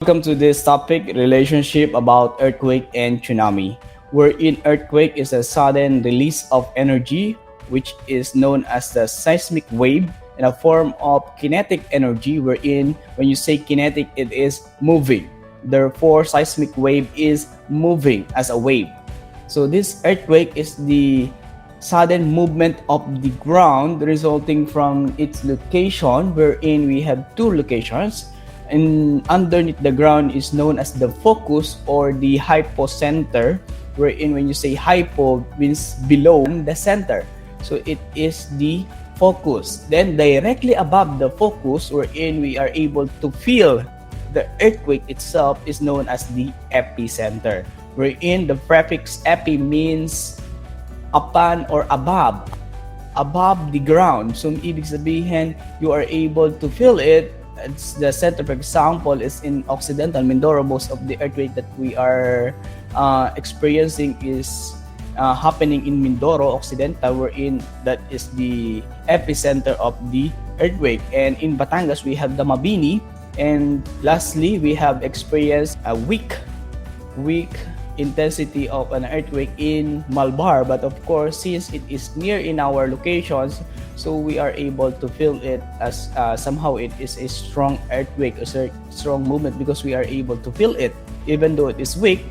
Welcome to this topic relationship about earthquake and tsunami. Wherein earthquake is a sudden release of energy, which is known as the seismic wave, in a form of kinetic energy, wherein when you say kinetic, it is moving. Therefore, seismic wave is moving as a wave. So this earthquake is the sudden movement of the ground resulting from its location, wherein we have two locations, and underneath the ground is known as the focus or the hypocenter, wherein when you say hypo means below the center, so it is the focus. Then directly above the focus, wherein we are able to feel the earthquake itself, is known as the epicenter, wherein the prefix epi means upon or above the ground. So ibig sabihin, you are able to feel it. It's the center, for example, is in Occidental Mindoro. Most of the earthquake that we are experiencing is happening in Mindoro Occidental, wherein that is the epicenter of the earthquake. And in Batangas, we have the Mabini. And lastly, we have experienced a weak intensity of an earthquake in Malbar. But of course, since it is near in our locations, so we are able to feel it as somehow it is a strong earthquake, a strong movement, because we are able to feel it even though it is weak,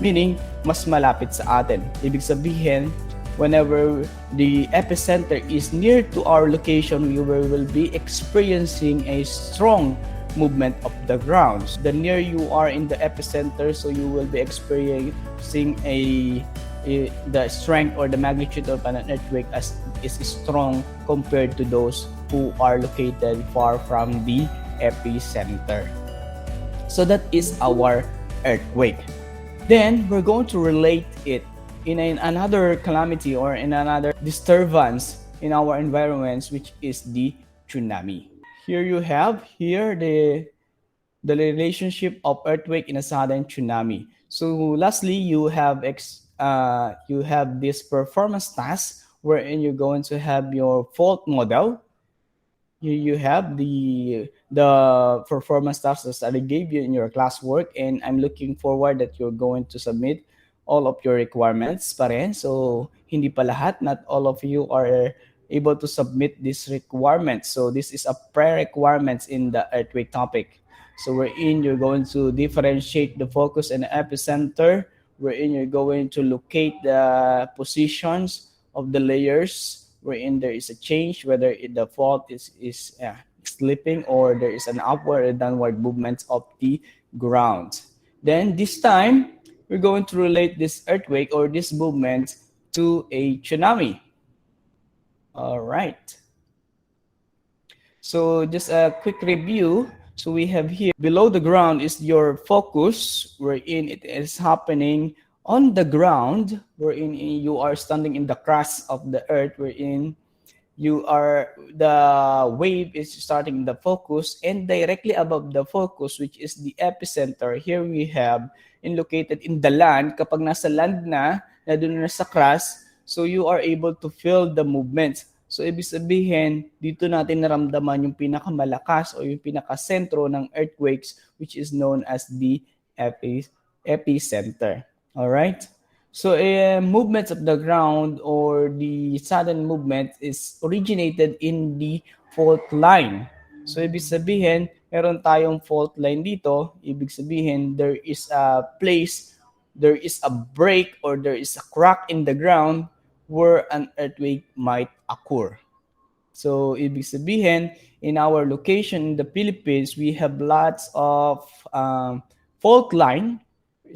meaning mas malapit sa atin. Ibig sabihin, whenever the epicenter is near to our location, we will be experiencing a strong movement of the ground. The near you are in the epicenter, so you will be experiencing the strength or the magnitude of an earthquake as is strong compared to those who are located far from the epicenter. So that is our earthquake. Then we're going to relate it in another calamity or in another disturbance in our environments, which is the tsunami. Here you have the relationship of earthquake in a sudden tsunami. So lastly, you have this performance task wherein you're going to have your fault model. You have the performance tasks that I gave you in your classwork, and I'm looking forward that you're going to submit all of your requirements pa rin. So hindi pa lahat, not all of you are able to submit these requirements. So this is a pre-requirements in the earthquake topic. So wherein you're going to differentiate the focus and the epicenter, wherein you're going to locate the positions of the layers, wherein there is a change, whether the fault is slipping or there is an upward or downward movement of the ground. Then this time, we're going to relate this earthquake or this movement to a tsunami. All right. So just a quick review. So we have here below the ground is your focus, wherein it is happening on the ground, wherein you are standing in the crust of the earth, wherein the wave is starting in the focus, and directly above the focus, which is the epicenter, here we have located in the land. Kapag nasa land na doon na sa crust, so you are able to feel the movements. So ibig sabihin, dito natin naramdaman yung pinakamalakas o yung pinakasentro ng earthquakes, which is known as the epicenter. All right? So movements of the ground or the sudden movement is originated in the fault line. So ibig sabihin, meron tayong fault line dito. Ibig sabihin, there is a place, there is a break, or there is a crack in the ground where an earthquake might occur. So ibig sabihin, in our location in the Philippines, we have lots of fault line.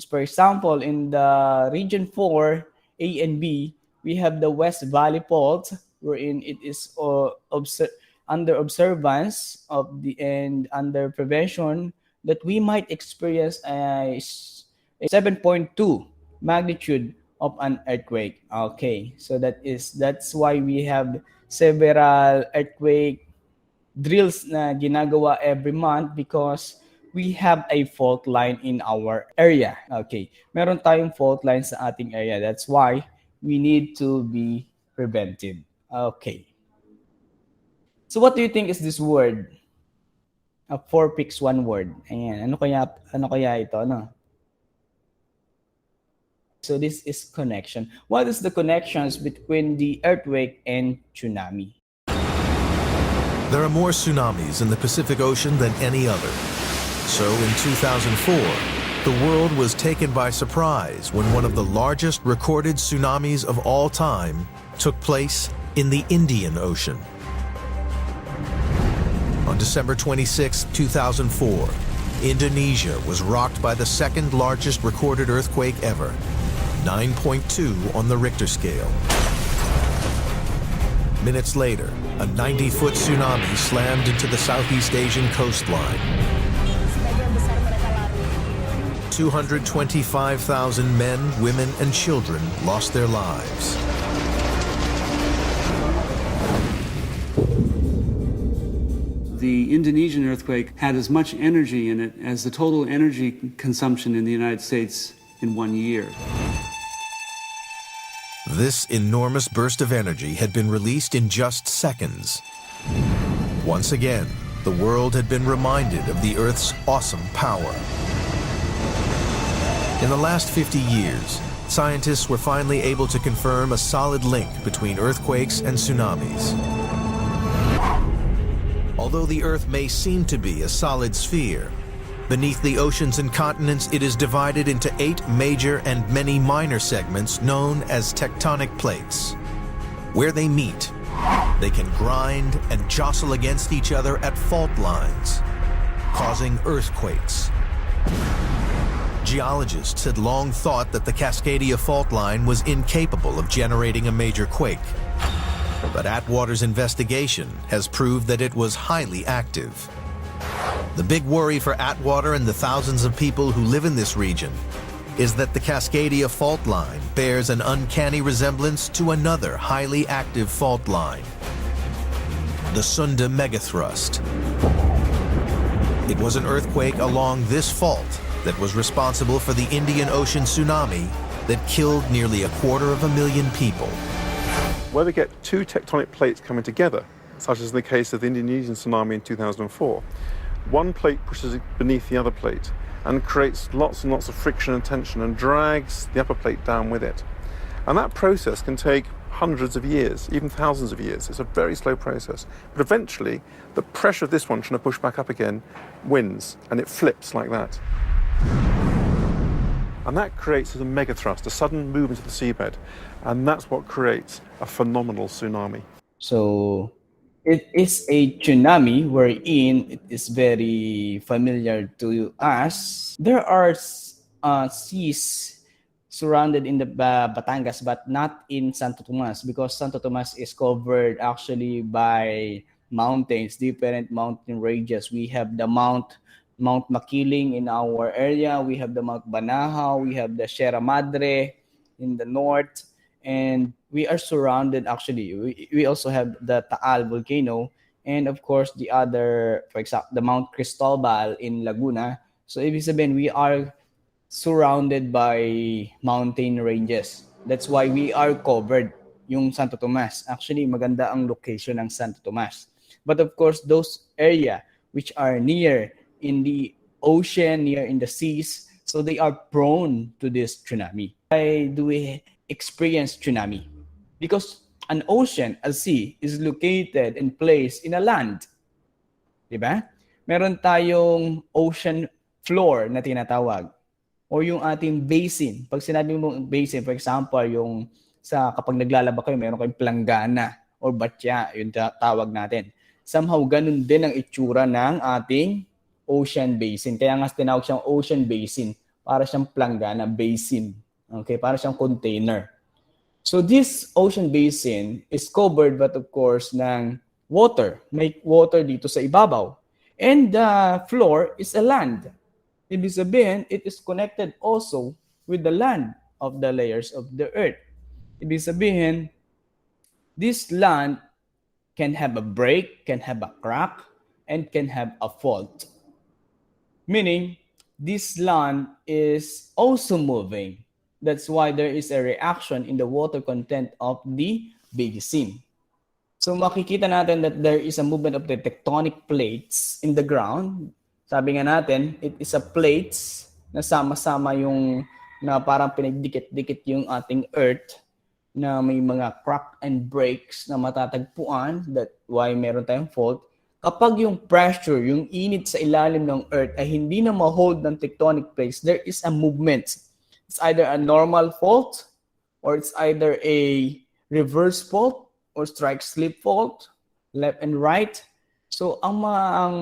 For example, in the region 4, A and B, we have the West Valley Fault, wherein it is under observance of the and under prevention that we might experience a 7.2 magnitude of an earthquake. Okay, so that's why we have several earthquake drills na ginagawa every month, because we have a fault line in our area. Okay, meron tayong fault line sa ating area. That's why we need to be preventive. Okay. So what do you think is this word? Four picks one word. Ayan. Ano kaya ito? Ano? So this is connection. What is the connections between the earthquake and tsunami? There are more tsunamis in the Pacific Ocean than any other. So in 2004, the world was taken by surprise when one of the largest recorded tsunamis of all time took place in the Indian Ocean. On December 26, 2004, Indonesia was rocked by the second largest recorded earthquake ever, 9.2 on the Richter scale. Minutes later, a 90-foot tsunami slammed into the Southeast Asian coastline. 225,000 men, women, and children lost their lives. The Indonesian earthquake had as much energy in it as the total energy consumption in the United States in 1 year. This enormous burst of energy had been released in just seconds. Once again, the world had been reminded of the Earth's awesome power. In the last 50 years, scientists were finally able to confirm a solid link between earthquakes and tsunamis. Although the Earth may seem to be a solid sphere, beneath the oceans and continents it is divided into 8 major and many minor segments known as tectonic plates. Where they meet, they can grind and jostle against each other at fault lines, causing earthquakes. Geologists had long thought that the Cascadia fault line was incapable of generating a major quake. But Atwater's investigation has proved that it was highly active. The big worry for Atwater and the thousands of people who live in this region is that the Cascadia fault line bears an uncanny resemblance to another highly active fault line, the Sunda megathrust. It was an earthquake along this fault that was responsible for the Indian Ocean tsunami that killed nearly 250,000 people. Where we get 2 tectonic plates coming together, such as in the case of the Indonesian tsunami in 2004, one plate pushes beneath the other plate and creates lots and lots of friction and tension and drags the upper plate down with it. And that process can take hundreds of years, even thousands of years. It's a very slow process. But eventually, the pressure of this one trying to push back up again wins, and it flips like that. And that creates a megathrust, a sudden movement of the seabed. And that's what creates a phenomenal tsunami. So it is a tsunami wherein it is very familiar to us. There are seas surrounded in the Batangas, but not in Santo Tomas, because Santo Tomas is covered actually by mountains, different mountain ranges. We have the Mount Makiling in our area. We have the Mount Banahaw. We have the Sierra Madre in the north. And we are surrounded, actually. We also have the Taal volcano. And of course, the other, for example, the Mount Cristobal in Laguna. So ibig sabihin, we are surrounded by mountain ranges. That's why we are covered yung Santo Tomas. Actually, maganda ang location ng Santo Tomas. But of course, those area which are near in the ocean, near in the seas, so they are prone to this tsunami. Why do we experience tsunami? Because an ocean, a sea, is located and placed in a land. Diba? Meron tayong ocean floor na tinatawag, o yung ating basin. Pag sinabi mo basin, for example, yung kapag naglalaba kayo, meron kayong planggana or batya, yung tawag natin. Somehow, ganun din ang itsura ng ating ocean basin. Kaya nga tinawag siyang ocean basin. Para siyang planggana basin. Okay? Para siyang container. So this ocean basin is covered but of course ng water. May water dito sa ibabaw. And the floor is a land. Ibig sabihin, it is connected also with the land of the layers of the earth. Ibig sabihin, this land can have a break, can have a crack, and can have a fault. Meaning, this land is also moving. That's why there is a reaction in the water content of the basin. So makikita natin that there is a movement of the tectonic plates in the ground. Sabi nga natin, it is a plates na sama-sama yung na parang pinagdikit-dikit yung ating earth na may mga crack and breaks na matatagpuan, that why meron tayong fault. Kapag yung pressure, yung init sa ilalim ng earth ay hindi na ma-hold ng tectonic plates, there is a movement. It's either a normal fault or it's either a reverse fault or strike slip fault, left and right. So ang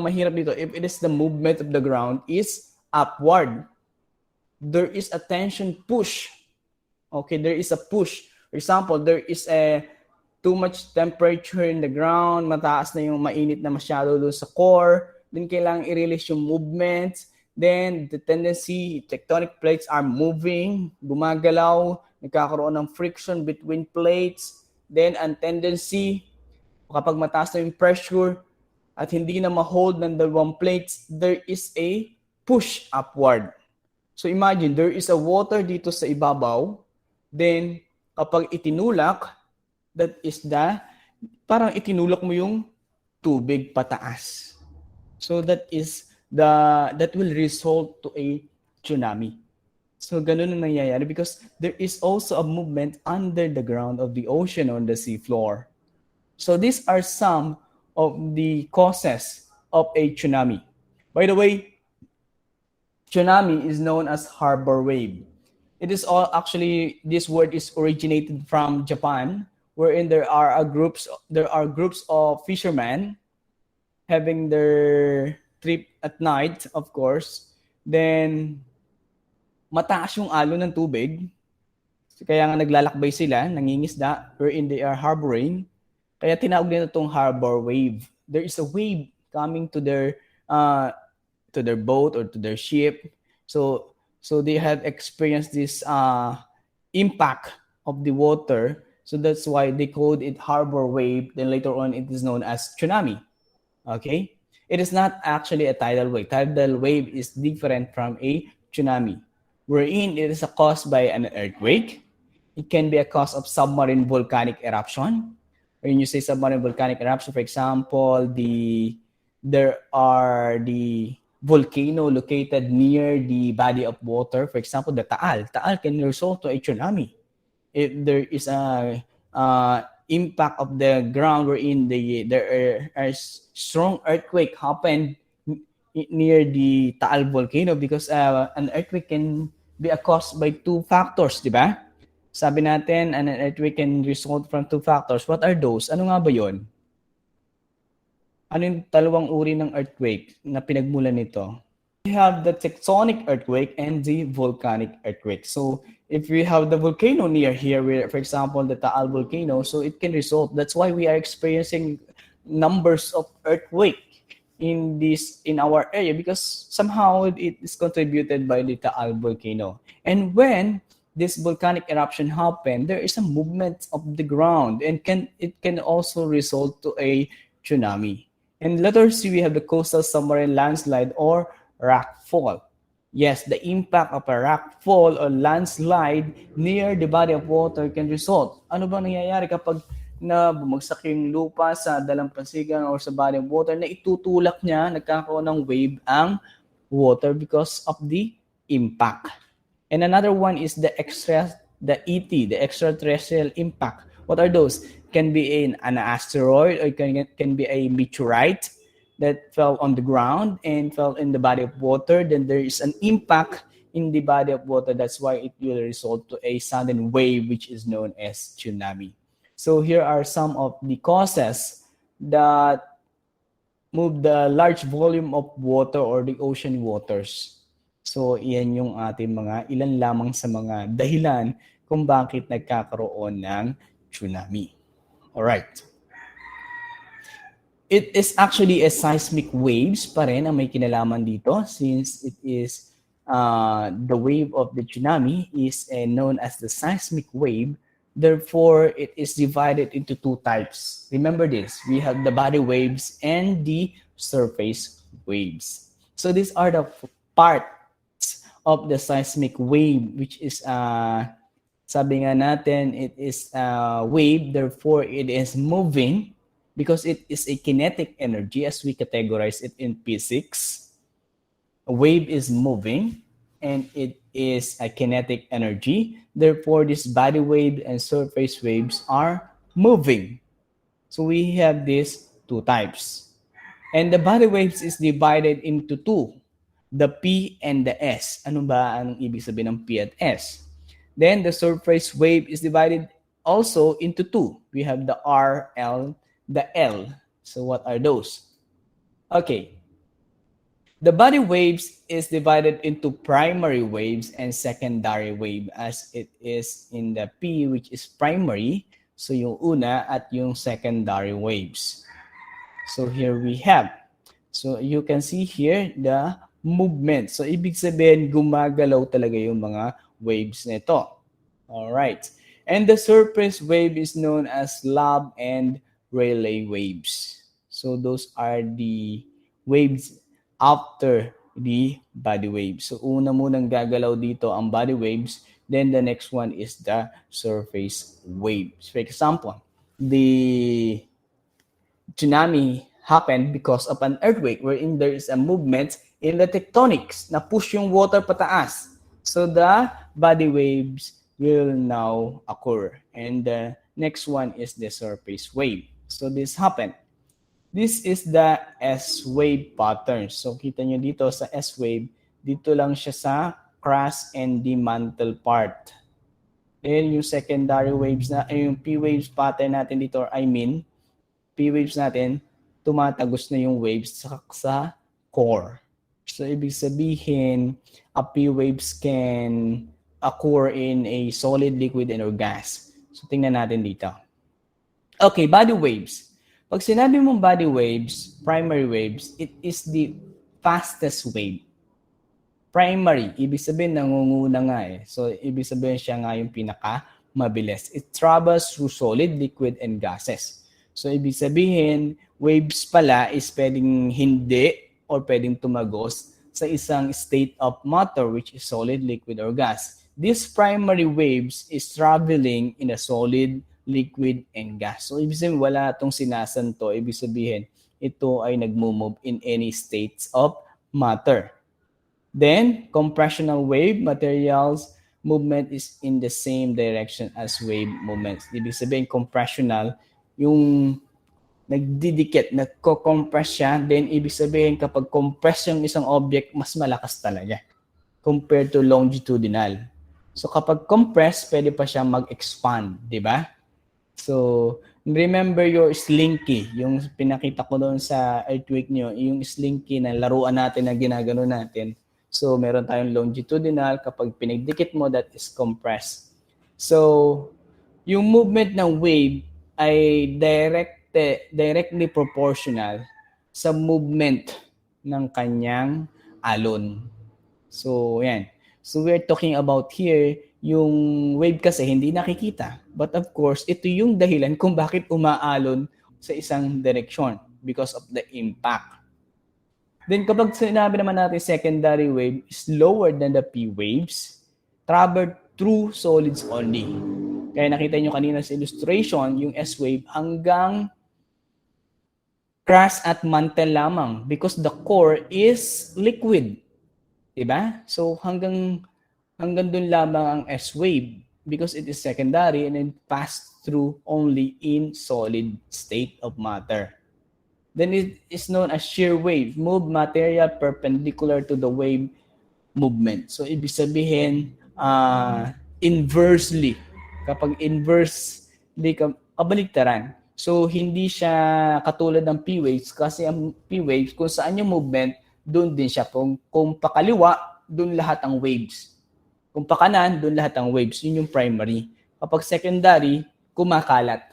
mahirap dito, if it is the movement of the ground is upward. There is a tension push. Okay, there is a push. For example, there is a too much temperature in the ground, mataas na yung mainit na masyado doon sa core, then kailangan i-release yung movements, then the tendency, tectonic plates are moving, gumagalaw, nagkakaroon ng friction between plates, then ang tendency, kapag mataas na yung pressure at hindi na ma-hold ng dalawang plates, there is a push upward. So imagine, there is a water dito sa ibabaw, then kapag itinulak, that is parang itinulak mo yung tubig pataas. So that will result to a tsunami. So ganun ang nangyayari because there is also a movement under the ground of the ocean on the sea floor. So these are some of the causes of a tsunami. By the way, tsunami is known as harbor wave. It is all actually, this word is originated from Japan, wherein there are groups of fishermen having their trip at night, of course. Then mataas yung alon ng tubig, kaya nga naglalakbay sila, nangingisda, wherein they are harboring. Kaya tinawag nila itong harbor wave. There is a wave coming to their boat or to their ship. So they have experienced this impact of the water. So that's why they called it harbor wave. Then later on, it is known as tsunami. Okay? It is not actually a tidal wave. Tidal wave is different from a tsunami, wherein it is caused by an earthquake. It can be a cause of submarine volcanic eruption. When you say submarine volcanic eruption, for example, there are the volcano located near the body of water. For example, the Taal. Taal can result to a tsunami. If there is a impact of the ground wherein there are strong earthquake happened near the Taal volcano, because an earthquake can be caused by two factors, di ba? Sabi natin, an earthquake can result from two factors. What are those? Ano nga ba yun? Ano yung dalawang uri ng earthquake na pinagmulan nito? We have the tectonic earthquake and the volcanic earthquake. So if we have the volcano near here, where, for example, the Taal volcano, so it can result. That's why we are experiencing numbers of earthquake in our area, because somehow it is contributed by the Taal volcano. And when this volcanic eruption happened, there is a movement of the ground, and it can also result to a tsunami. And letter C, we have the coastal submarine landslide or rock fall. Yes, the impact of a rock fall or landslide near the body of water can result. Ano ba nangyayari kapag na bumagsak yung lupa sa dalampasigan or sa body of water, na itutulak niya, nagkakaroon ng wave ang water because of the impact. And another one is the ET, the extraterrestrial impact. What are those? Can be an asteroid, or can be a meteorite that fell on the ground and fell in the body of water. Then there is an impact in the body of water. That's why it will result to a sudden wave, which is known as tsunami. So here are some of the causes that move the large volume of water or the ocean waters. So iyan yung ating ilan lamang sa mga dahilan kung bakit nagkakaroon ng tsunami. All right. It is actually a seismic waves pa rin ang may kinalaman dito, since it is the wave of the tsunami is known as the seismic wave. Therefore, it is divided into two types. Remember this, we have the body waves and the surface waves. So these are the parts of the seismic wave, which is sabi nga natin, it is a wave, therefore it is moving. because it is a kinetic energy as we categorize it in physics. A wave is moving and it is a kinetic energy. Therefore, this body wave and surface waves are moving. So we have these two types. And the body waves is divided into two, the P and the S. Ano ba ang ibig sabihin ng P at S? Then the surface wave is divided also into two. We have the R, L, the L. So what are those? Okay. The body waves is divided into primary waves and secondary wave as it is in the P, which is primary. So yung una at yung secondary waves. So here we have. So you can see here the movement. So ibig sabihin gumagalaw talaga yung mga waves nito. All right. And the surface wave is known as lob and Rayleigh waves. So those are the waves after the body waves. So una munang gagalaw dito ang body waves, then the next one is the surface waves. For example, the tsunami happened because of an earthquake wherein there is a movement in the tectonics na push yung water pataas. So the body waves will now occur. And the next one is the surface wave. So this happened. This is the S-wave pattern. So kita nyo dito sa S-wave, dito lang siya sa crust and the mantle part. Then yung secondary waves na, yung P-waves pattern natin dito, P-waves natin, tumatagos na yung waves sa core. So ibig sabihin, a P-waves can occur in a solid, liquid, and or gas. So tingnan natin dito. Okay, body waves. Pag sinabi mong body waves, primary waves, it is the fastest wave. Primary, ibig sabihin nangunguna nga eh. So ibig sabihin siya nga yung pinaka-mabilis. It travels through solid, liquid, and gases. So ibig sabihin, waves pala is pwedeng hindi or pwedeng tumagos sa isang state of matter which is solid, liquid, or gas. These primary waves is traveling in a solid, liquid, and gas. So, ibig sabihin, wala itong sinasanto. Ibig sabihin, ito ay nagmumove in any states of matter. Then, compressional wave materials movement is in the same direction as wave movements. Ibig sabihin, compressional, yung nagdidikit, nagko-compress siya, then ibig sabihin, kapag compress yung isang object, mas malakas talaga compared to longitudinal. So, kapag compress, pwede pa siya mag-expand, di ba? So, remember your slinky, yung pinakita ko doon sa earthquake nyo, yung slinky na laruan natin na ginagano natin. So, meron tayong longitudinal, kapag pinagdikit mo, that is compressed. So, yung movement ng wave ay directly proportional sa movement ng kanyang alon. So, yan. So, we're talking about here, yung wave kasi hindi nakikita. But of course, ito yung dahilan kung bakit umaalon sa isang direksyon because of the impact. Then kapag sinabi naman natin secondary wave is lower than the P waves, traveled through solids only. Kaya nakita nyo kanina sa illustration, yung S wave hanggang crust at mantle lamang because the core is liquid. Diba? So hanggang dun lamang ang S wave because it is secondary and then pass through only in solid state of matter. Then it is known as shear wave, move material perpendicular to the wave movement. So ibig sabihin inversely. Kapag inversely kabaligtaran. So hindi siya katulad ng P waves kasi ang P waves kung saan yung movement, doon din siya. Kung pakaliwa, doon lahat ang waves. Kung pakanan, doon lahat ang waves. Yun yung primary. Kapag secondary, kumakalat.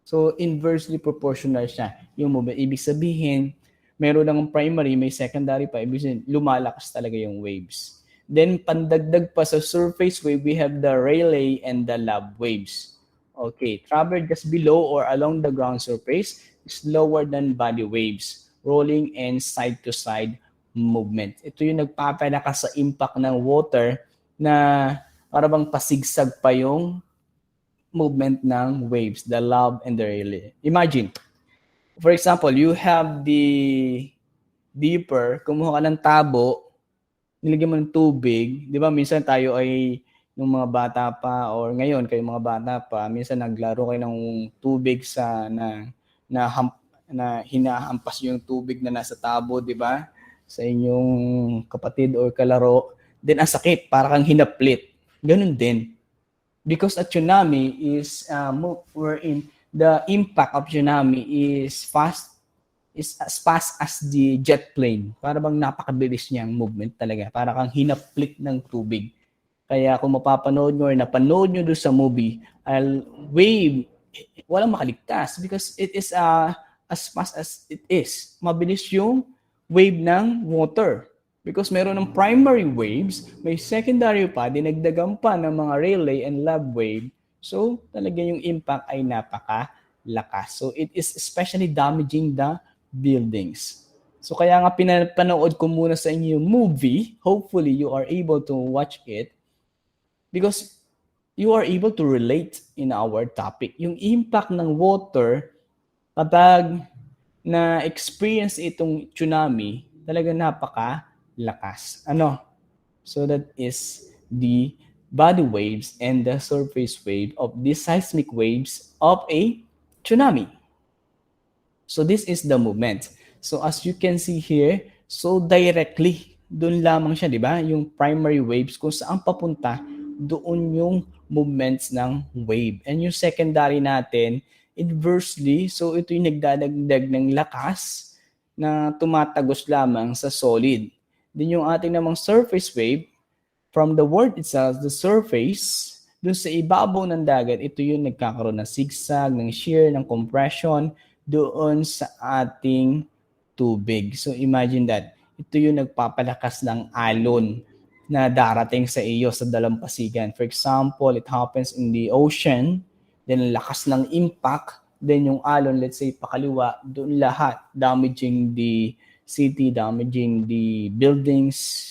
So, inversely proportional siya. Yung movement. Ibig sabihin, meron ng primary, may secondary pa. Ibig sabihin, lumalakas talaga yung waves. Then, pandagdag pa sa surface wave, we have the Rayleigh and the lob waves. Okay, traveled just below or along the ground surface is lower than body waves, rolling and side-to-side movement. Ito yung nagpapalakas sa impact ng water na parang pasigsag pa yung movement ng waves, the lob and the Rayleigh. Imagine, For example, you have the dipper, kumuha ka ng tabo, nilagyan mo ng tubig, di ba minsan tayo ay nung mga bata pa or ngayon kayo mga bata pa, minsan naglaro kayo ng tubig sa na, na hinahampas yung tubig na nasa tabo, di ba? Sa inyong kapatid or kalaro, then ang sakit, para kang hinaplit. Ganun din. Because a tsunami is wherein the impact of tsunami is as fast as the jet plane. Para bang napakabilis niyang movement talaga. Para kang hinaplit ng tubig. Kaya kung mapapanood nyo or napanood nyo doon sa movie, wave, walang makaligtas because it is as fast as it is. Mabilis yung wave ng water. Because meron ng primary waves, may secondary pa, dinagdagan pa ng mga relay and love wave. So, talaga yung impact ay napakalakas. So, it is especially damaging the buildings. So, kaya nga pinapanood ko muna sa inyo yung movie. Hopefully, you are able to watch it because you are able to relate in our topic. Yung impact ng water kapag na-experience itong tsunami, talaga napakalakas. So that is the body waves and the surface wave of the seismic waves of a tsunami. So this is the movement. So as you can see here, so directly, doon lamang siya, di ba? Yung primary waves, kung saan papunta, doon yung movements ng wave. And yung secondary natin, inversely, so ito yung nagdadagdag ng lakas na tumatagos lamang sa solid. Then yung ating namang surface wave, from the word itself, the surface, dun sa ibabaw ng dagat, ito yung nagkakaroon ng zigzag, ng shear, ng compression, doon sa ating tubig. So imagine that, ito yung nagpapalakas ng alon na darating sa iyo sa dalampasigan. For example, it happens in the ocean, then lakas ng impact, then yung alon, let's say pakaliwa, doon lahat, damaging the city, damaging the buildings,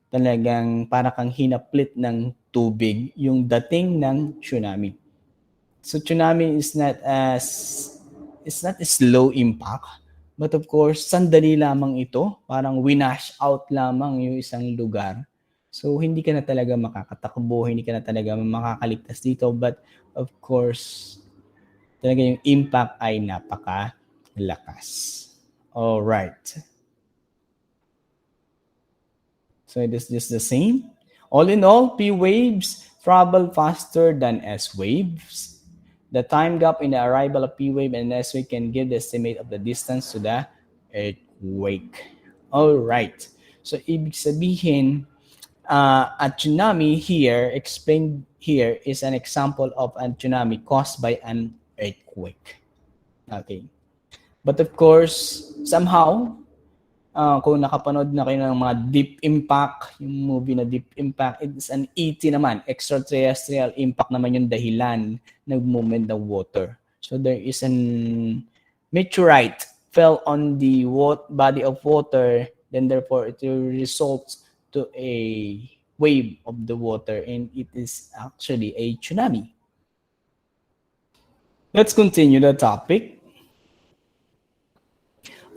talagang para kang hinaplit ng tubig, yung dating ng tsunami. So tsunami is not a slow impact, but of course, sandali lamang ito, parang winash out lamang yung isang lugar. So hindi ka na talaga makakatakbo, hindi ka na talaga makakaligtas dito, but of course, talaga yung impact ay napakalakas. All right. So it is just the same. All in all, P waves travel faster than S waves. The time gap in the arrival of P wave and S wave can give the estimate of the distance to the earthquake. All right. So ibig sabihin, a tsunami here, explained here, is an example of a tsunami caused by an earthquake. Okay. But of course, somehow, kung nakapanood na kayo ng mga Deep Impact, yung movie na Deep Impact, it's an ET naman, extraterrestrial impact naman yung dahilan ng movement ng water. So there is an meteorite fell on the body of water, then therefore it will result to a wave of the water, and it is actually a tsunami. Let's continue the topic.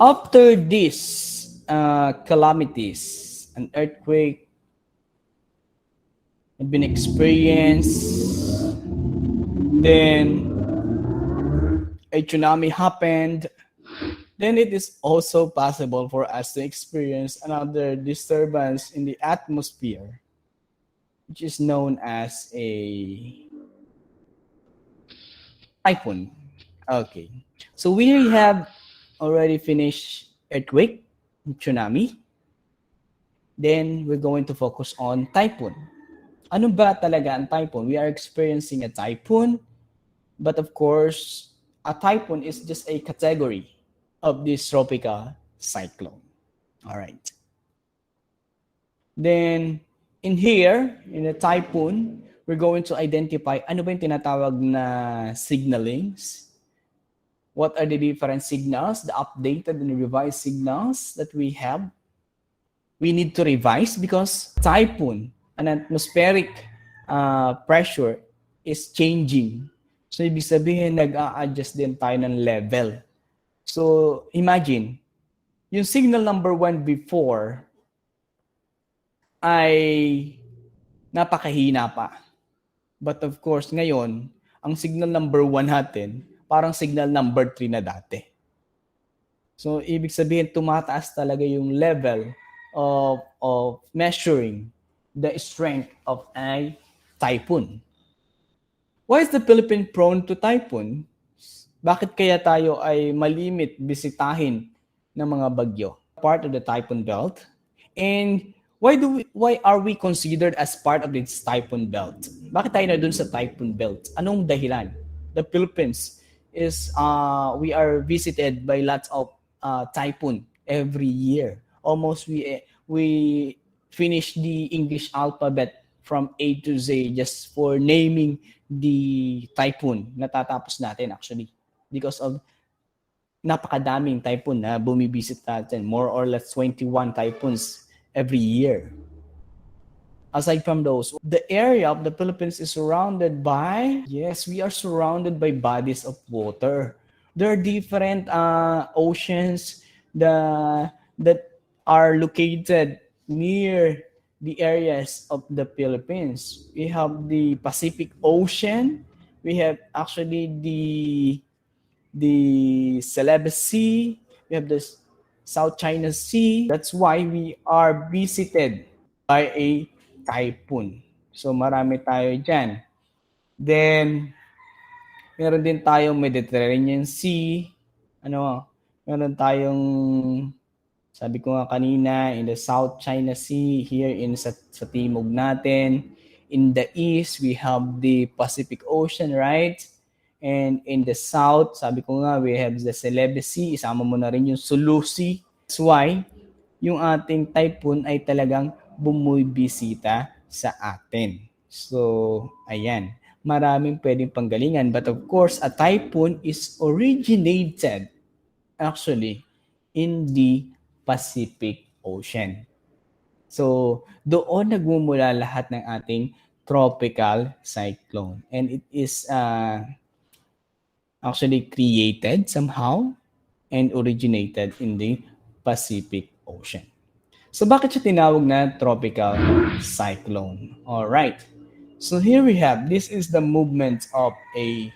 After this calamities, an earthquake had been experienced, then a tsunami happened, then it is also possible for us to experience another disturbance in the atmosphere, which is known as a typhoon. Okay, so we have already finished earthquake, tsunami. Then we're going to focus on typhoon. Ano ba talaga ang typhoon? We are experiencing a typhoon, but of course, a typhoon is just a category of this tropical cyclone. All right. Then in here, in a typhoon, we're going to identify ano ba yung tinatawag na signalings. What are the different signals, the updated and revised signals that we have? We need to revise because typhoon, an atmospheric pressure is changing. So, ibig sabihin, nag-a-adjust din tayo ng level So imagine, yung signal number 1 before ay napakahina pa. But of course, ngayon, ang signal number 1 natin, parang signal number 3 na dati. So, ibig sabihin, tumataas talaga yung level of measuring the strength of a typhoon. Why is the Philippines prone to typhoon? Bakit kaya tayo ay malimit bisitahin ng mga bagyo? Part of the typhoon belt. And why are we considered as part of this typhoon belt? Bakit tayo na dun sa typhoon belt? Anong dahilan? The Philippines is we are visited by lots of typhoon every year. Almost we finish the English alphabet from A to Z just for naming the typhoon. Natatapos natin actually because of napakadaming typhoon na bumibisit natin. More or less 21 typhoons every year. Aside from those, the area of the Philippines is surrounded by, yes, we are surrounded by bodies of water. There are different oceans that are located near the areas of the Philippines. We have the Pacific Ocean. We have actually the Celebes Sea. We have the South China Sea. That's why we are visited by a typhoon. So marami tayo dyan. Then, meron din tayong Mediterranean Sea. Meron tayong, sabi ko nga kanina, in the South China Sea, here sa timog natin. In the east, we have the Pacific Ocean, right? And in the south, sabi ko nga, we have the Celebes Sea. Isama mo na rin yung Sulu Sea. That's why, yung ating typhoon ay talagang bumibisita sa atin. So, ayan. Maraming pwedeng panggalingan. But of course, a typhoon is originated actually in the Pacific Ocean. So, doon nagmumula lahat ng ating tropical cyclone. And it is actually created somehow and originated in the Pacific Ocean. So bakit siya tinawag na tropical cyclone? All right. So here we have, this is the movement of a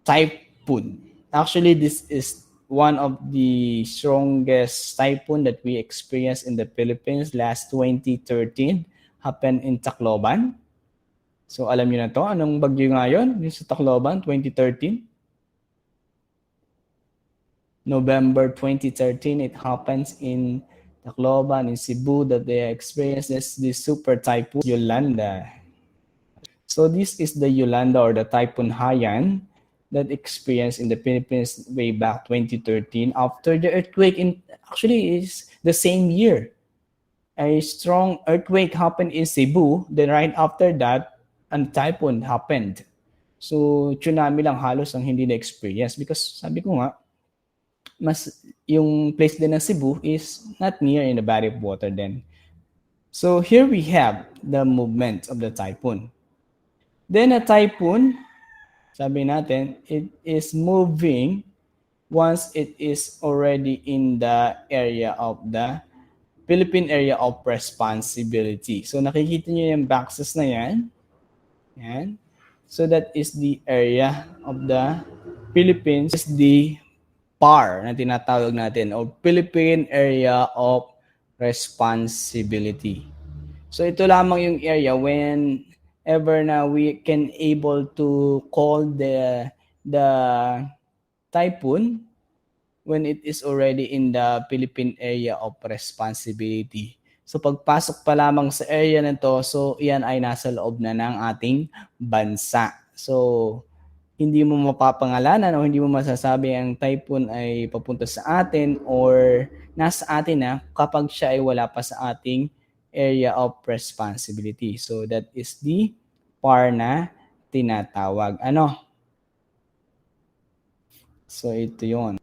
typhoon. Actually, this is one of the strongest typhoon that we experienced in the Philippines last 2013, happened in Tacloban. So alam niyo na to, anong bagyo nga yun? Yung sa Tacloban, 2013? November 2013, it happens in Tacloban, in Cebu, that they experience this super typhoon, Yolanda. So this is the Yolanda or the Typhoon Haiyan that experienced in the Philippines way back 2013 after the earthquake. Actually is the same year. A strong earthquake happened in Cebu. Then right after that, a typhoon happened. So tsunami lang halos ang hindi na-experience because sabi ko nga, mas yung place din ng Cebu is not near in the body of water then. So here we have the movement of the typhoon. Then a typhoon, sabi natin, it is moving once it is already in the area of the Philippine area of responsibility. So nakikita niyo yung boxes na yan. Yan. So that is the area of the Philippines, is the PAR na tinatawag natin o Philippine Area of Responsibility. So ito lamang yung area whenever na we can able to call the typhoon when it is already in the Philippine Area of Responsibility. So pagpasok pa lamang sa area na to, so iyan ay nasa loob na ng ating bansa. So hindi mo mapapangalanan o hindi mo masasabi ang typhoon ay papunta sa atin or nasa atin na kapag siya ay wala pa sa ating area of responsibility. So that is the PAR na tinatawag. So ito yon.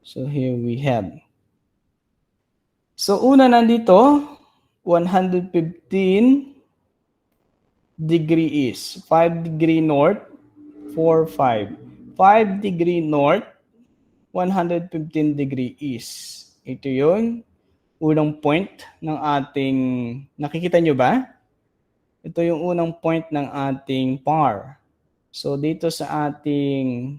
So here we have. So una nandito, 115 degree east, 5 degree north, 4, 5. 5 degree north, 115 degree east. Ito yung unang point ng ating, nakikita nyo ba? Ito yung unang point ng ating par. So dito sa ating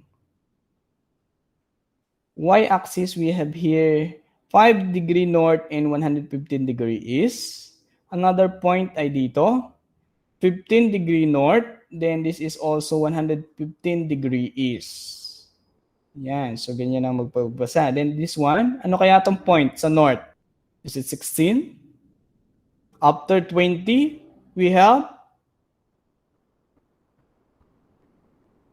y-axis, we have here 5 degree north and 115 degree east. Another point ay dito, 15 degree north. Then this is also 115 degree east. Yan. So ganyan ang magpagbasa. Then this one, ano kaya itong point sa north? Is it 16? After 20, we have,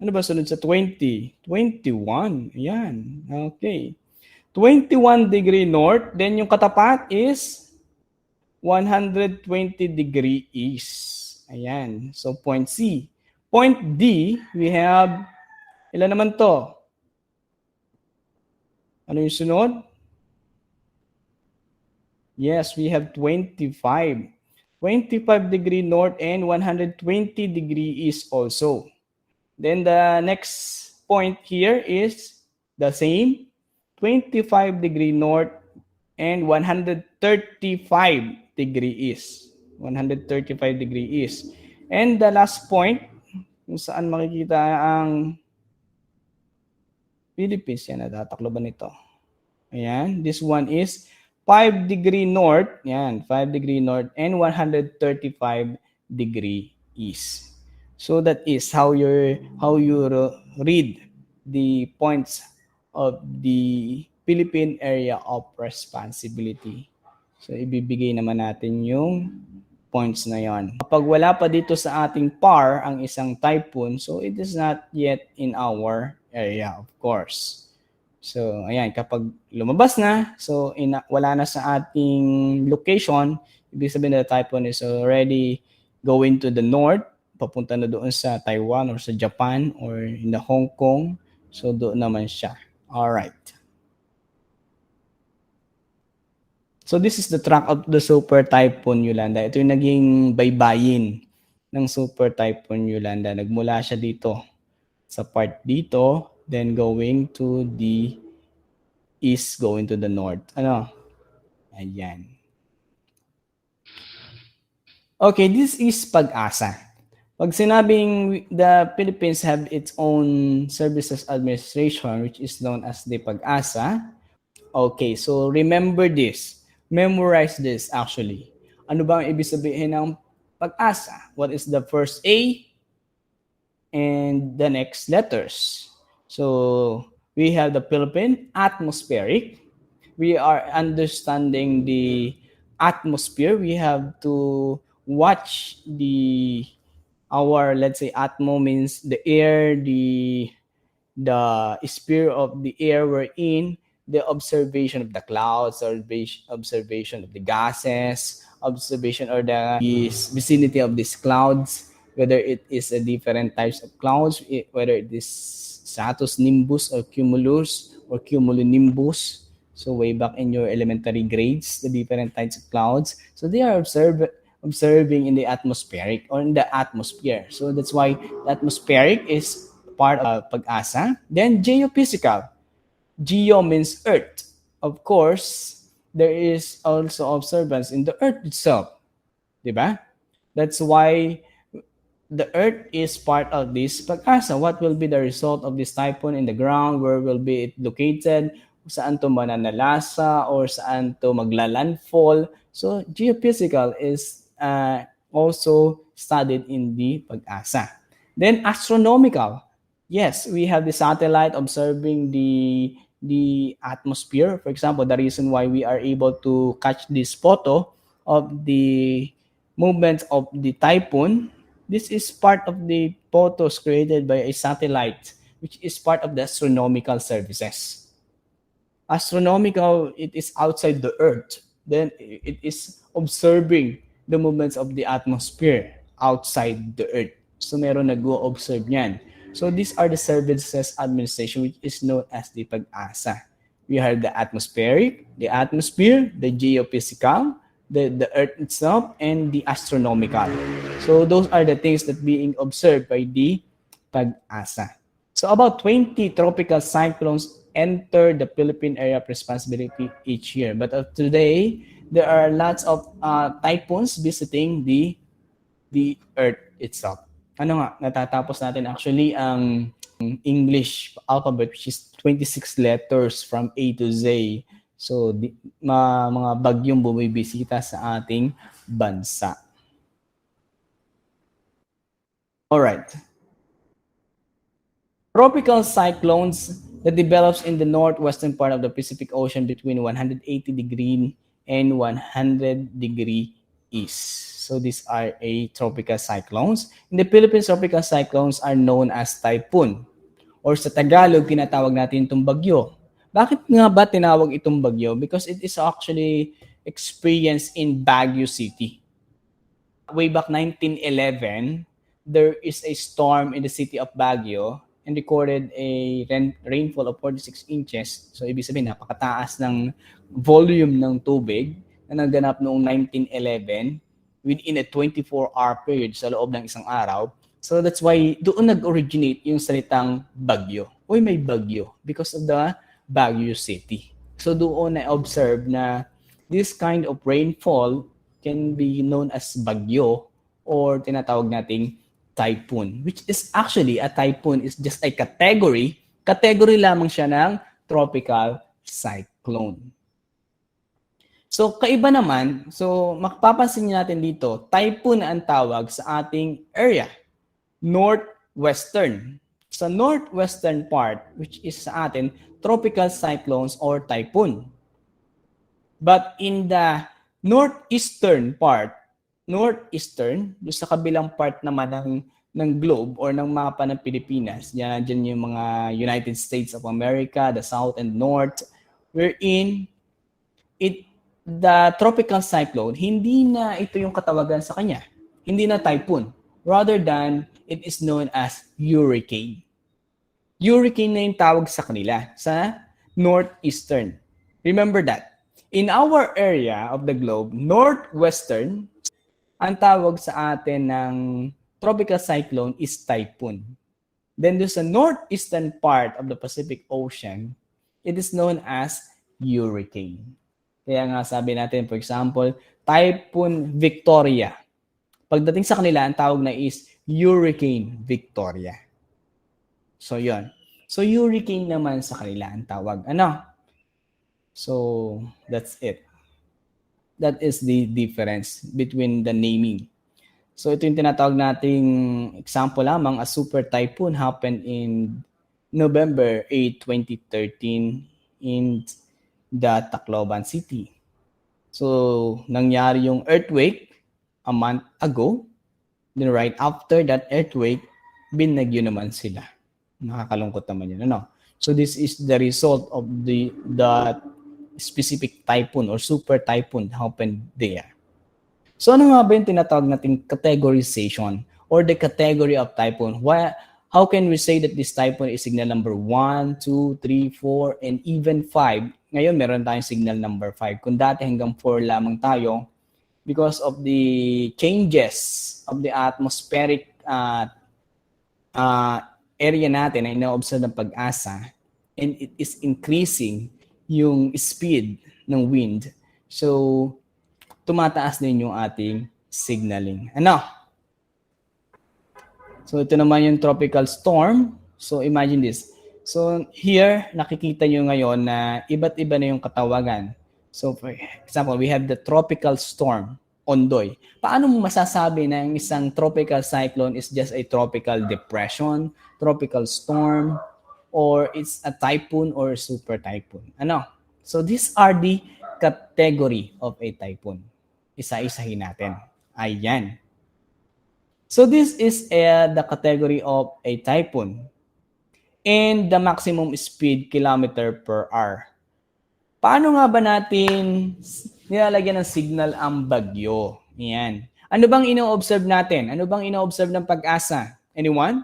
ano ba sunod sa 20? 21. Ayan. Okay. 21 degree north. Then yung katapat is 120 degree east. Ayan. So point C. Point D, we have, ilan naman to? Ano yung sunod? Yes, we have 25. 25 degree north and 120 degree east also. Then the next point here is the same. 25 degree north and 135 degree east. 135 degree east. And the last point, kung saan makikita ang Philippines, yan, natataklo ba nito? Ayan, this one is 5 degree north, yan, 5 degree north and 135 degree east. So that is how you read the points of the Philippine Area of Responsibility. So ibibigay naman natin yung points na yon. Kapag wala pa dito sa ating PAR ang isang typhoon, so it is not yet in our area, of course. So, ayan, kapag lumabas na, so wala na sa ating location, ibig sabihin na the typhoon is already going to the north, papunta na doon sa Taiwan or sa Japan or in the Hong Kong. So, doon naman siya. Alright. So, this is the track of the Super Typhoon Yolanda. Ito yung naging baybayin ng Super Typhoon Yolanda. Nagmula siya dito sa part dito, then going to the east, going to the north. Ano? Ayan. Okay, this is Pag-asa. Pag sinabing the Philippines have its own services administration, which is known as the Pag-asa. Okay, so remember this. Memorize this actually. Ano ba ang ibig sabihin ng Pag-asa? What is the first A and the next letters? So we have the Philippine atmospheric. We are understanding the atmosphere. We have to watch our, let's say, atmo means the air, the sphere of the air we're in, the observation of the clouds, observation of the gases, observation or the vicinity of these clouds, whether it is a different types of clouds, whether it is stratus nimbus or cumulus or cumulonimbus. So way back in your elementary grades, the different types of clouds. So they are observing in the atmospheric or in the atmosphere. So that's why the atmospheric is part of Pag-asa. Then geophysical. Geo means earth. Of course, there is also observance in the earth itself. Diba? That's why the earth is part of this Pag-asa. What will be the result of this typhoon in the ground? Where will be it located? Saan to mananalasa or saan to maglalandfall? So geophysical is also studied in the Pag-asa. Then astronomical. Yes, we have the satellite observing the atmosphere. For example, the reason why we are able to catch this photo of the movement of the typhoon, this is part of the photos created by a satellite, which is part of the astronomical services. Astronomical, it is outside the earth. Then it is observing the movements of the atmosphere outside the earth. So meron nag-o-observe niyan. So these are the services administration, which is known as the Pag-asa. We have the atmospheric, the atmosphere, the geophysical, the earth itself, and the astronomical. So those are the things that being observed by the Pag-asa. So about 20 tropical cyclones enter the Philippine area of responsibility each year. But today, there are lots of typhoons visiting the Earth itself. Ano nga, natatapos natin actually ang English alphabet, which is 26 letters from A to Z. So, mga bagyong bumibisita sa ating bansa. Alright. Tropical cyclones that develops in the northwestern part of the Pacific Ocean between 180-degree and 100-degree east. So these are a tropical cyclones. In the Philippines, tropical cyclones are known as typhoon. Or sa Tagalog, tinatawag natin itong bagyo. Bakit nga ba tinawag itong bagyo? Because it is actually experienced in Baguio City. Way back 1911, there is a storm in the city of Baguio and recorded a rainfall of 46 inches. So, ibig sabihin, napakataas ng volume ng tubig na naganap noong 1911 within a 24-hour period sa loob ng isang araw. So, that's why doon nag-originate yung salitang bagyo. Uy, may bagyo because of the Baguio City. So, doon na-observe na this kind of rainfall can be known as bagyo or tinatawag nating typhoon, which is actually a typhoon is just a category lamang siya ng tropical cyclone. So kaiba naman, so mapapansin natin dito, typhoon na ang tawag sa ating area, northwestern. Sa northwestern part, which is sa atin, tropical cyclones or typhoon. But in the northeastern part, northeastern, doon sa kabilang part naman ng globe or ng mapa ng Pilipinas, dyan yung mga United States of America, the South and North, wherein the tropical cyclone, hindi na ito yung katawagan sa kanya. Hindi na typhoon. Rather than, it is known as hurricane. Hurricane na yung tawag sa kanila, sa northeastern. Remember that. In our area of the globe, northwestern, ang tawag sa atin ng tropical cyclone is typhoon. Then doon sa northeastern part of the Pacific Ocean, it is known as hurricane. Kaya nga sabi natin, for example, Typhoon Victoria. Pagdating sa kanila, ang tawag na is Hurricane Victoria. So, yon. So, hurricane naman sa kanila ang tawag. Ano? So, that's it. That is the difference between the naming. So, ito yung tinatawag nating example lamang, a super typhoon happened in November 8, 2013 in the Tacloban City. So, nangyari yung earthquake a month ago. Then right after that earthquake, binagyo naman sila. Nakakalungkot naman yun. Ano? So, this is the result of the specific typhoon or super typhoon happened there. So, ano nga ba yung tinatawag nating categorization or the category of typhoon? How can we say that this typhoon is signal number 1, 2, 3, 4, and even 5? Ngayon, meron tayong signal number 5. Kung dati hanggang 4 lamang tayo, because of the changes of the atmospheric area natin na ina-observe ng pag-asa, and it is increasing yung speed ng wind. So, tumataas din yung ating signaling. Ano? So, ito naman yung tropical storm. So, imagine this. So, here, nakikita nyo ngayon na iba't iba na yung katawagan. So, for example, we have the tropical storm, Ondoy. Paano mo masasabi na yung isang tropical cyclone is just a tropical depression, tropical storm, or it's a typhoon or super typhoon? Ano? So, these are the category of a typhoon. Isa-isahin natin. Ayan. So this is the category of a typhoon. And the maximum speed kilometer per hour. Paano nga ba natin nilalagyan ng signal ang bagyo? Yan. Ano bang ino-observe natin? Ano bang ino-observe ng pag-asa? Anyone?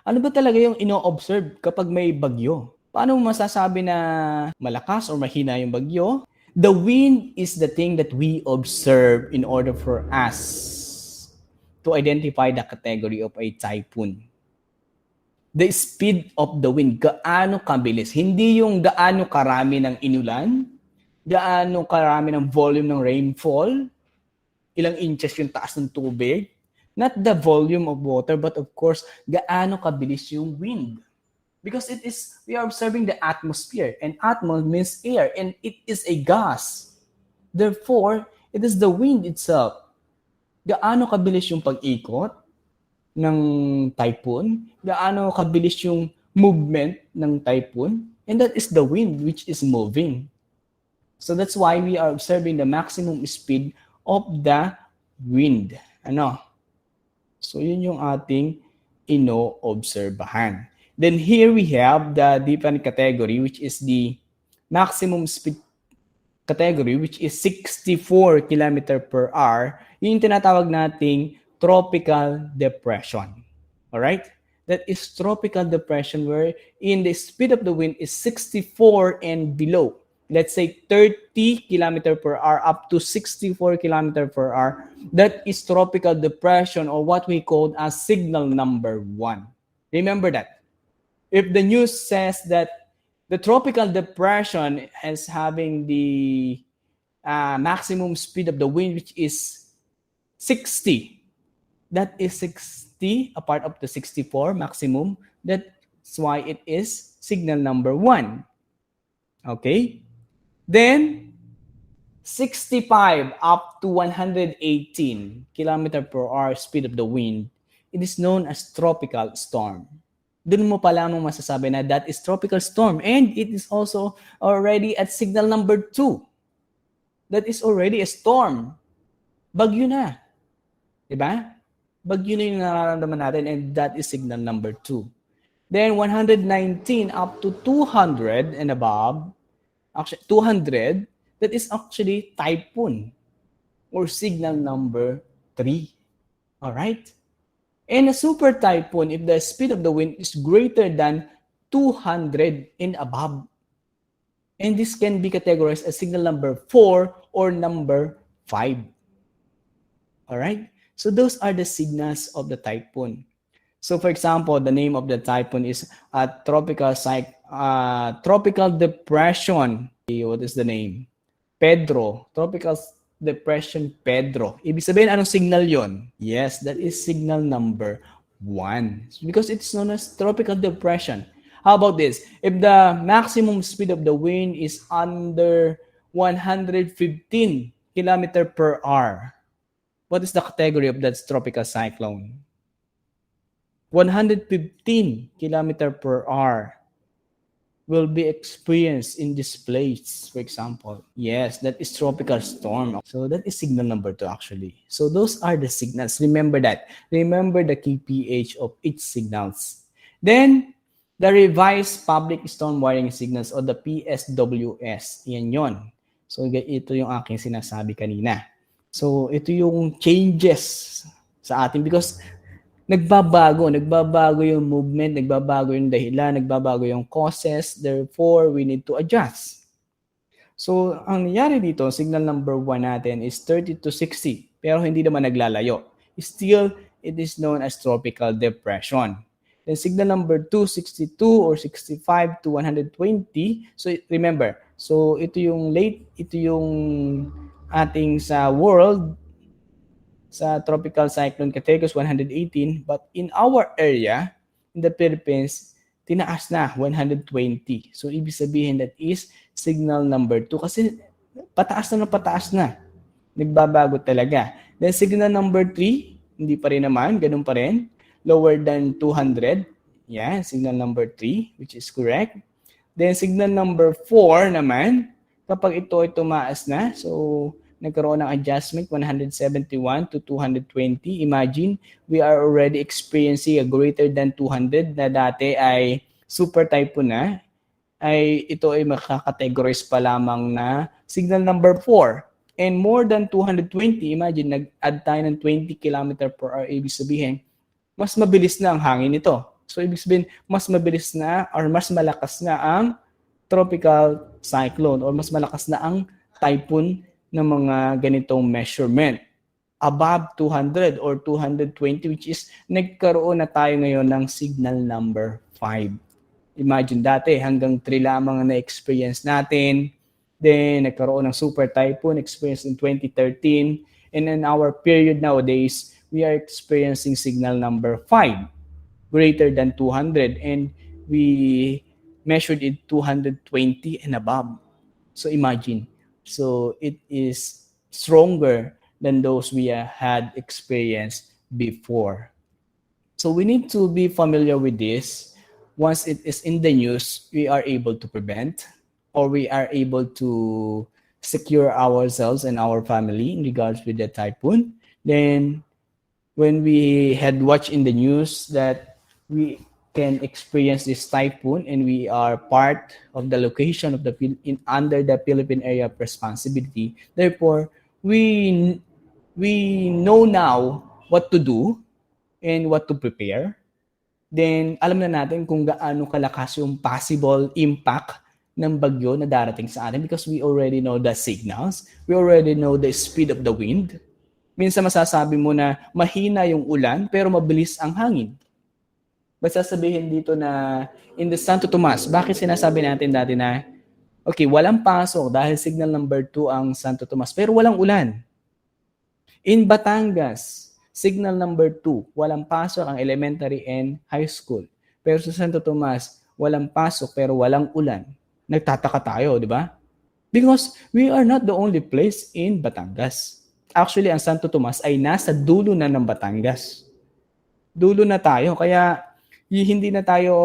Ano ba talaga yung ino-observe kapag may bagyo? Paano mo masasabi na malakas or mahina yung bagyo? The wind is the thing that we observe in order for us to identify the category of a typhoon. the speed of the wind, gaano kabilis. Hindi yung gaano karami ng inulan, gaano karami ng volume ng rainfall, ilang inches yung taas ng tubig. Not the volume of water, but of course, gaano kabilis yung wind. Because we are observing the atmosphere, and atmosphere means air, and it is a gas. Therefore, it is the wind itself. Gaano kabilis yung pag-ikot ng typhoon, gaano kabilis yung movement ng typhoon, and that is the wind which is moving. So that's why we are observing the maximum speed of the wind. So yun yung ating ino-obserbahan. Then here we have the different category, which is the maximum speed category, which is 64 km per hour. Yun yung tinatawag nating tropical depression. Alright? That is tropical depression where in the speed of the wind is 64 and below. Let's say 30 km per hour up to 64 km per hour. That is tropical depression, or what we call as signal number 1. Remember that. If the news says that the tropical depression is having the maximum speed of the wind, which is 60, that is 60, a part of the 64 maximum. That's why it is signal number 1. Okay? Then, 65 up to 118 km per hour speed of the wind, it is known as tropical storm. Doon mo pa lamang masasabi na that is tropical storm, and it is also already at signal number 2. That is already a storm. Bagyo na. Diba? Bagyo na yung nararamdaman natin, and that is signal number 2. Then 119 up to 200 and above, actually 200, that is actually typhoon, or signal number 3. All right? And a super typhoon, if the speed of the wind is greater than 200 and above. And this can be categorized as signal number 4 or number 5. All right? So those are the signals of the typhoon. So for example, the name of the typhoon is a tropical depression. What is the name? Pedro. Tropical depression Pedro. Ibig sabihin, anong signal yon? Yes, that is signal number 1. Because it's known as tropical depression. How about this? If the maximum speed of the wind is under 115 km per hour, what is the category of that tropical cyclone? 115 km per hour will be experienced in this place, for example. Yes, that is tropical storm. So that is signal number 2 actually. So those are the signals. Remember that. Remember the kph of each signals. Then, the revised public storm warning signals, or the PSWS. Yan yon. So ito yung aking sinasabi kanina. So ito yung changes sa atin, because nagbabago yung movement, nagbabago yung dahilan, nagbabago yung causes, therefore we need to adjust. So ang nangyari dito, signal number 1 natin is 30 to 60, pero hindi naman naglalayo. Still, it is known as tropical depression. Then signal number 2, 62 or 65 to 120. So remember, so ito yung ating sa world, sa tropical cyclone categories 118, but in our area, in the Philippines, tinaas na 120. So ibig sabihin that is signal number 2, kasi pataas na. Nagbabago talaga. Then signal number 3, hindi pa rin naman, ganun pa rin, lower than 200. Yeah, signal number 3, which is correct. Then signal number 4 naman, kapag ito ay tumaas na, so nagkaroon ng adjustment 171 to 220. Imagine, we are already experiencing a greater than 200 na dati ay super typhoon na. Ito ay makakategorize pa lamang na signal number 4. And more than 220, imagine, nag-add tayo ng 20 km per hour. Ibig sabihin, mas mabilis na ang hangin nito. So ibig sabihin, mas mabilis na or mas malakas na ang tropical cyclone, or mas malakas na ang typhoon ng mga ganitong measurement. Above 200 or 220, which is nagkaroon na tayo ngayon ng signal number 5. Imagine dati hanggang 3 lamang ang na-experience natin. Then nagkaroon ng super typhoon experience in 2013. And in our period nowadays, we are experiencing signal number 5, greater than 200. And we measured it 220 and above. So imagine. So it is stronger than those we had experienced before. So we need to be familiar with this. Once it is in the news, we are able to prevent, or we are able to secure ourselves and our family in regards with the typhoon. Then when we had watched in the news that we can experience this typhoon and we are part of the location of the under the Philippine Area of Responsibility, therefore we know now what to do and what to prepare. Then alam na natin kung gaano kalakas yung possible impact ng bagyo na darating sa atin because we already know the signals, we already know the speed of the wind. Minsan masasabi mo na mahina yung ulan pero mabilis ang hangin. Basta sabihin dito na in the Santo Tomas, bakit sinasabi natin dati na okay, walang pasok dahil signal number 2 ang Santo Tomas pero walang ulan. In Batangas, signal number 2, walang pasok ang elementary and high school. Pero sa Santo Tomas, walang pasok pero walang ulan. Nagtataka tayo, di ba? Because we are not the only place in Batangas. Actually, ang Santo Tomas ay nasa dulo na ng Batangas. Dulo na tayo, kaya hindi na tayo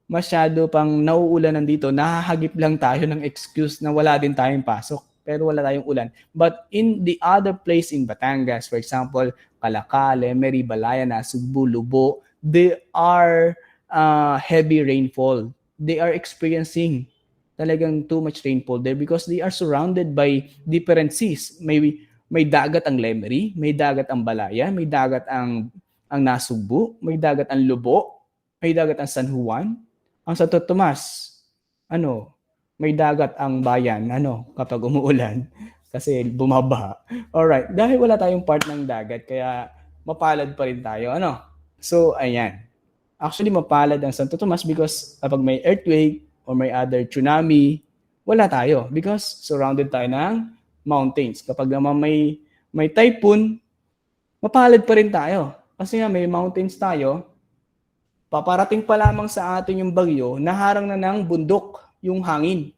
masyado pang nauulan nandito. Nahahagip lang tayo ng excuse na wala din tayong pasok. Pero wala tayong ulan. But in the other place in Batangas, for example, Calacale, Meribalaya, Nasugbu, Lubo, they are heavy rainfall. They are experiencing talagang too much rainfall there because they are surrounded by different seas. May dagat ang Lemery, may dagat ang Balaya, may dagat ang Nasugbu, may dagat ang Lubo, may dagat ang San Juan, ang Santo Tomas, may dagat ang bayan, kapag umuulan, kasi bumabaha. Alright, dahil wala tayong part ng dagat, kaya mapalad pa rin tayo, So, ayan. Actually, mapalad ang Santo Tomas because kapag may earthquake or may other tsunami, wala tayo because surrounded tayo ng mountains. Kapag naman may typhoon, mapalad pa rin tayo. Kasi nga may mountains tayo, paparating pa lamang sa atin yung bagyo, naharang na ng bundok yung hangin.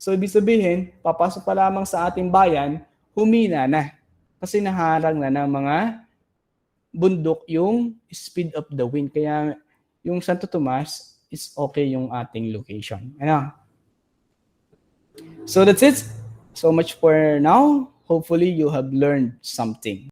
So, ibig sabihin, papasok pa lamang sa ating bayan, humina na. Kasi naharang na ng mga bundok yung speed of the wind. Kaya yung Santo Tomas is okay yung ating location. So, that's it. So much for now. Hopefully, you have learned something.